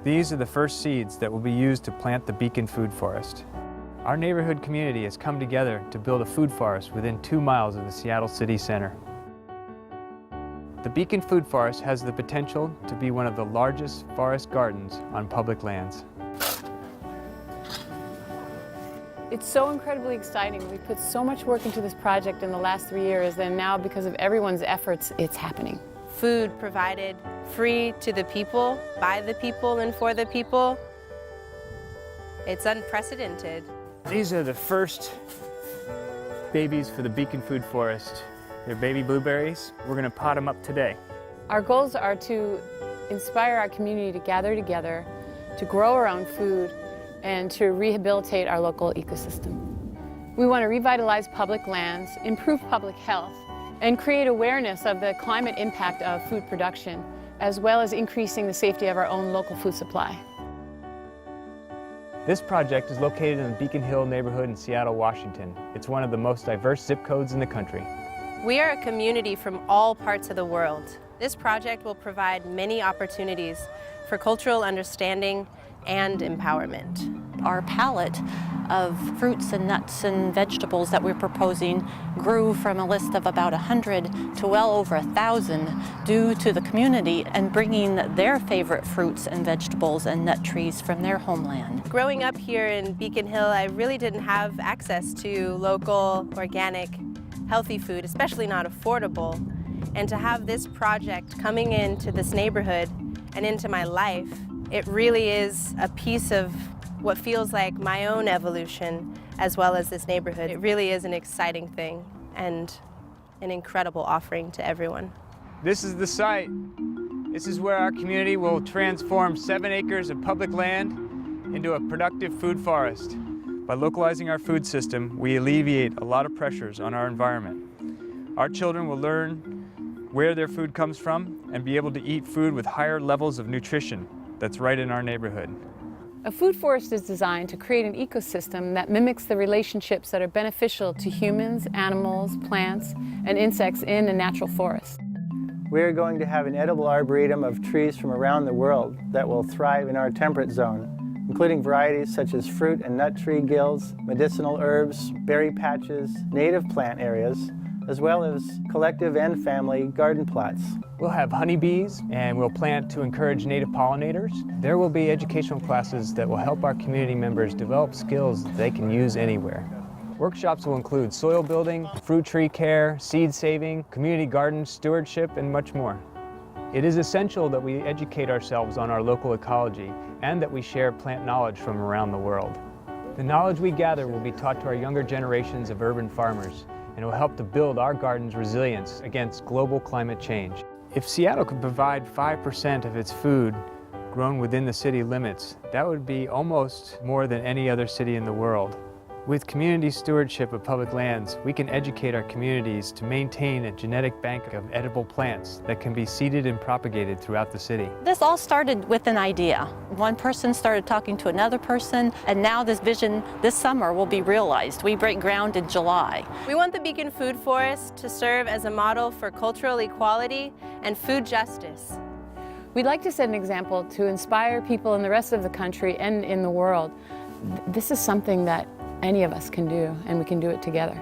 These are the first seeds that will be used to plant the Beacon Food Forest. Our neighborhood community has come together to build a food forest within 2 miles of the Seattle City Center. The Beacon Food Forest has the potential to be one of the largest forest gardens on public lands. It's so incredibly exciting. We put so much work into this project in the last 3 years, and now because of everyone's efforts, it's happening. Food provided free to the people, by the people, and for the people. It's unprecedented. These are the first babies for the Beacon Food Forest. They're baby blueberries. We're going to pot them up today. Our goals are to inspire our community to gather together, to grow our own food, and to rehabilitate our local ecosystem. We want to revitalize public lands, improve public health, and create awareness of the climate impact of food production, as well as increasing the safety of our own local food supply. This project is located in the Beacon Hill neighborhood in Seattle, Washington. It's one of the most diverse zip codes in the country. We are a community from all parts of the world. This project will provide many opportunities for cultural understanding and empowerment. Our palette of fruits and nuts and vegetables that we're proposing grew from a list of about 100 to well over 1,000 due to the community and bringing their favorite fruits and vegetables and nut trees from their homeland. Growing up here in Beacon Hill, I really didn't have access to local, organic, healthy food, especially not affordable. And to have this project coming into this neighborhood and into my life, it really is a piece of what feels like my own evolution as well as this neighborhood. It really is an exciting thing and an incredible offering to everyone. This is the site. This is where our community will transform 7 acres of public land into a productive food forest. By localizing our food system, we alleviate a lot of pressures on our environment. Our children will learn where their food comes from and be able to eat food with higher levels of nutrition that's right in our neighborhood. A food forest is designed to create an ecosystem that mimics the relationships that are beneficial to humans, animals, plants, and insects in a natural forest. We are going to have an edible arboretum of trees from around the world that will thrive in our temperate zone, including varieties such as fruit and nut tree gills, medicinal herbs, berry patches, native plant areas, as well as collective and family garden plots. We'll have honeybees, and we'll plant to encourage native pollinators. There will be educational classes that will help our community members develop skills that they can use anywhere. Workshops will include soil building, fruit tree care, seed saving, community garden stewardship, and much more. It is essential that we educate ourselves on our local ecology and that we share plant knowledge from around the world. The knowledge we gather will be taught to our younger generations of urban farmers, and it will help to build our garden's resilience against global climate change. If Seattle could provide 5% of its food grown within the city limits, that would be almost more than any other city in the world. With community stewardship of public lands, we can educate our communities to maintain a genetic bank of edible plants that can be seeded and propagated throughout the city. This all started with an idea. One person started talking to another person, and now this vision this summer will be realized. We break ground in July. We want the Beacon Food Forest to serve as a model for cultural equality and food justice. We'd like to set an example to inspire people in the rest of the country and in the world. This is something that any of us can do, and we can do it together.